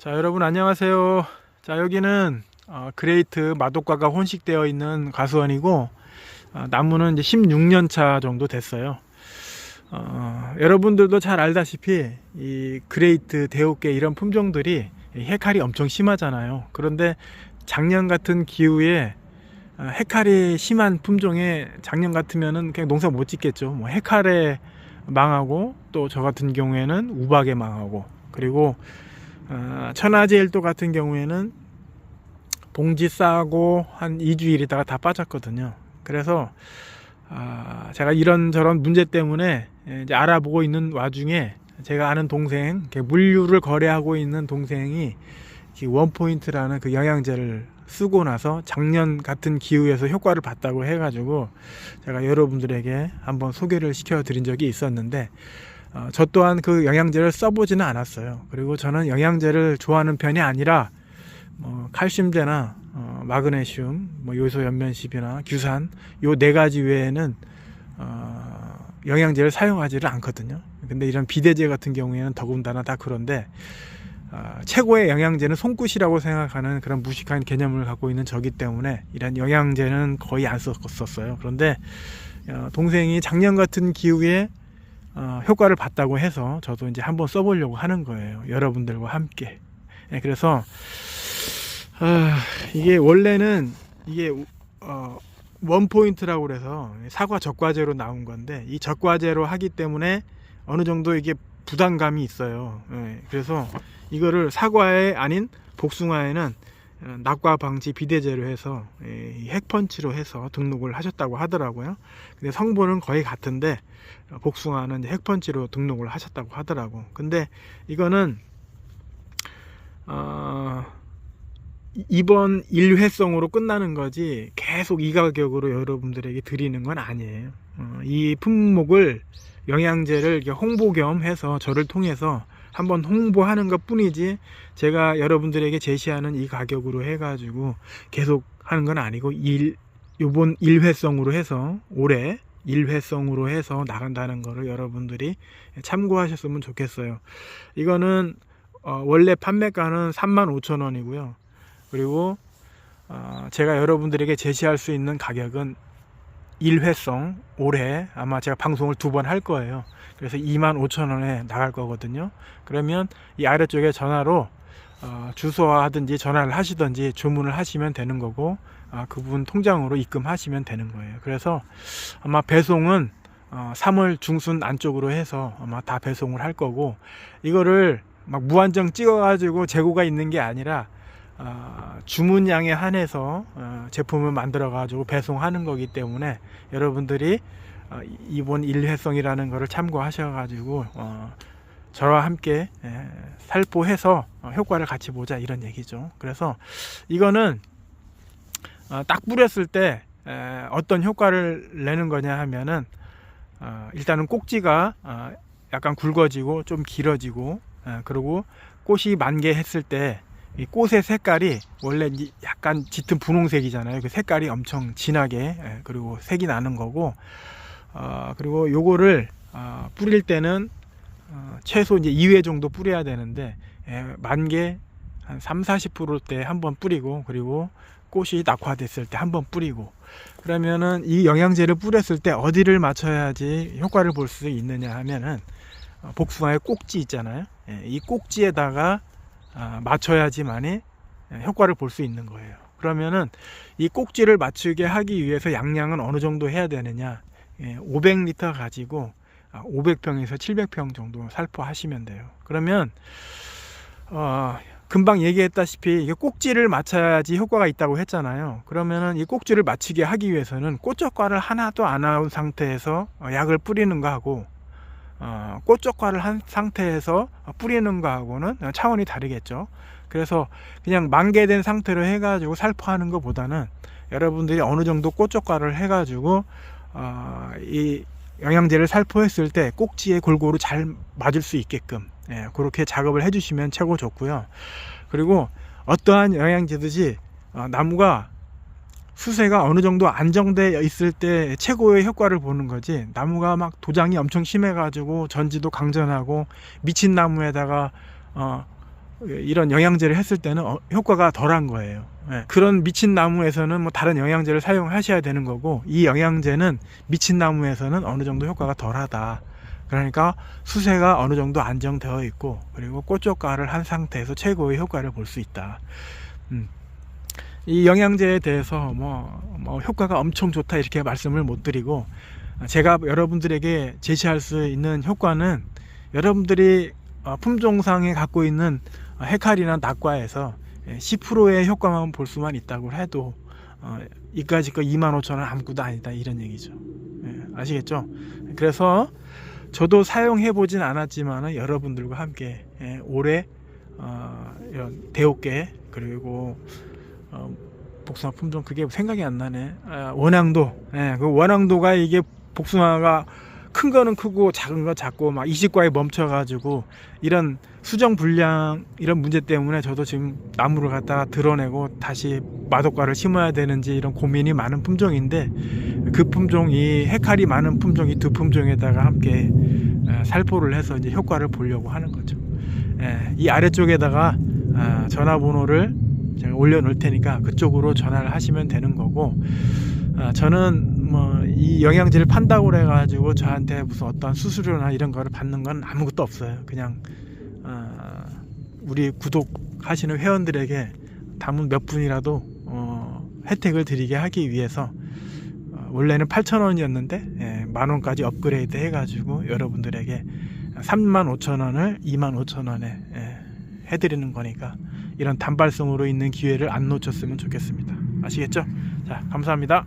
자, 여러분 안녕하세요. 자, 여기는 그레이트 마독과가 혼식되어 있는 가수원이고, 나무는 이제 16년 차 정도 됐어요. 여러분들도 잘 알다시피 이 그레이트, 대옥계 이런 품종들이 해칼이 엄청 심하잖아요. 그런데 작년 같은 기후에 해칼이 심한 품종에 작년 같으면은 그냥 농사 못 짓겠죠. 뭐 해칼에 망하고, 또 저 같은 경우에는 우박에 망하고, 그리고 천하제일도 같은 경우에는 봉지 싸고 한 2주일 있다가 다 빠졌거든요. 그래서 제가 이런저런 문제 때문에 이제 알아보고 있는 와중에, 제가 아는 동생, 물류를 거래하고 있는 동생이 원포인트라는 그 영양제를 쓰고 나서 작년 같은 기후에서 효과를 봤다고 해가지고 제가 여러분들에게 한번 소개를 시켜 드린 적이 있었는데, 저 또한 그 영양제를 써보지는 않았어요. 그리고 저는 영양제를 좋아하는 편이 아니라 칼슘제나 마그네슘, 요소 연면십이나 규산, 요 네 가지 외에는 영양제를 사용하지를 않거든요. 근데 이런 비대제 같은 경우에는 더군다나 다 그런데, 최고의 영양제는 손끝이라고 생각하는 그런 무식한 개념을 갖고 있는 저기 때문에 이런 영양제는 거의 안 썼었어요. 그런데 동생이 작년 같은 기후에 효과를 봤다고 해서 저도 이제 한번 써보려고 하는 거예요. 여러분들과 함께. 그래서 이게 원래는 이게 원포인트라고 그래서 사과 적과제로 나온 건데, 이 적과제로 하기 때문에 어느 정도 이게 부담감이 있어요. 그래서 이거를 사과에 아닌 복숭아에는 낙과 방지 비대제로 해서 핵펀치로 해서 등록을 하셨다고 하더라고요. 근데 성분은 거의 같은데 복숭아는 핵펀치로 등록을 하셨다고 하더라고. 근데 이거는 이번 1회성으로 끝나는 거지 계속 이 가격으로 여러분들에게 드리는 건 아니에요. 이 품목을, 영양제를 홍보 겸 해서 저를 통해서 한번 홍보하는 것 뿐이지, 제가 여러분들에게 제시하는 이 가격으로 해가지고 계속 하는 건 아니고, 요번 1회성으로 해서, 올해 1회성으로 해서 나간다는 거를 여러분들이 참고하셨으면 좋겠어요. 이거는 원래 판매가는 35,000원이고요. 그리고 제가 여러분들에게 제시할 수 있는 가격은 1회성, 올해 아마 제가 방송을 2번 할 거예요. 그래서 25,000원에 나갈 거거든요. 그러면 이 아래쪽에 전화로 주소하든지 전화를 하시든지 주문을 하시면 되는 거고, 그분 통장으로 입금하시면 되는 거예요. 그래서 아마 배송은 3월 중순 안쪽으로 해서 아마 다 배송을 할 거고, 이거를 막 무한정 찍어가지고 재고가 있는 게 아니라 주문량에 한해서 제품을 만들어 가지고 배송하는 거기 때문에, 여러분들이 이번 1회성이라는 거를 참고하셔 가지고 저와 함께 살포해서 효과를 같이 보자, 이런 얘기죠. 그래서 이거는 딱 뿌렸을 때 어떤 효과를 내는 거냐 하면은, 일단은 꼭지가 약간 굵어지고 좀 길어지고, 그리고 꽃이 만개했을 때 이 꽃의 색깔이 원래 약간 짙은 분홍색이잖아요. 그 색깔이 엄청 진하게, 그리고 색이 나는 거고, 그리고 요거를 뿌릴 때는 최소 이제 2회 정도 뿌려야 되는데, 만개 한 30-40%때 한번 뿌리고, 그리고 꽃이 낙화됐을 때 한번 뿌리고, 그러면은 이 영양제를 뿌렸을 때 어디를 맞춰야지 효과를 볼 수 있느냐 하면은, 복숭아의 꼭지 있잖아요. 이 꼭지에다가 맞춰야지만이 효과를 볼 수 있는 거예요. 그러면은 이 꼭지를 맞추게 하기 위해서 양량은 어느 정도 해야 되느냐, 500리터 가지고 500평에서 700평 정도 살포하시면 돼요. 그러면 금방 얘기했다시피 이게 꼭지를 맞춰야지 효과가 있다고 했잖아요. 그러면은 이 꼭지를 맞추게 하기 위해서는 꽃적과를 하나도 안 한 상태에서 약을 뿌리는 거하고, 꽃적과를 한 상태에서 뿌리는 거하고는 차원이 다르겠죠. 그래서 그냥 만개된 상태로 해가지고 살포하는 것보다는, 여러분들이 어느 정도 꽃적과를 해가지고 이 영양제를 살포했을 때 꼭지에 골고루 잘 맞을 수 있게끔 그렇게 작업을 해주시면 최고 좋고요. 그리고 어떠한 영양제든지 나무가 수세가 어느 정도 안정되어 있을 때 최고의 효과를 보는 거지, 나무가 막 도장이 엄청 심해 가지고 전지도 강전하고 미친 나무에다가 이런 영양제를 했을 때는 효과가 덜한 거예요. 예, 그런 미친 나무에서는 뭐 다른 영양제를 사용하셔야 되는 거고, 이 영양제는 미친 나무에서는 어느 정도 효과가 덜하다. 그러니까 수세가 어느 정도 안정되어 있고, 그리고 꽃효과를 한 상태에서 최고의 효과를 볼 수 있다. 이 영양제에 대해서 뭐 효과가 엄청 좋다 이렇게 말씀을 못 드리고, 제가 여러분들에게 제시할 수 있는 효과는 여러분들이 품종상에 갖고 있는 헤카리나 낙과에서 10%의 효과만 볼 수만 있다고 해도 이까짓 거 25,000원 아무것도 아니다 이런 얘기죠. 아시겠죠? 그래서 저도 사용해 보진 않았지만 여러분들과 함께 올해 이런 대옥계, 그리고 복숭아 품종, 그게 생각이 안 나네. 원앙도. 그 원앙도가 이게 복숭아가 큰 거는 크고 작은 거 작고 막 20과에 멈춰가지고 이런 수정 불량 이런 문제 때문에 저도 지금 나무를 갖다가 드러내고 다시 마독과를 심어야 되는지 이런 고민이 많은 품종인데, 그 품종, 이 헤카리 많은 품종, 이 두 품종에다가 함께 살포를 해서 이제 효과를 보려고 하는 거죠. 이 아래쪽에다가 전화번호를 제가 올려놓을 테니까 그쪽으로 전화를 하시면 되는 거고, 저는 뭐 이 영양제를 판다고 그래가지고 저한테 무슨 어떤 수수료나 이런 거를 받는 건 아무것도 없어요. 그냥 우리 구독하시는 회원들에게 담은 몇 분이라도 혜택을 드리게 하기 위해서 원래는 8,000원이었는데 10,000원까지 업그레이드 해가지고 여러분들에게 35,000원을 25,000원에 해드리는 거니까 이런 단발성으로 있는 기회를 안 놓쳤으면 좋겠습니다. 아시겠죠? 자, 감사합니다.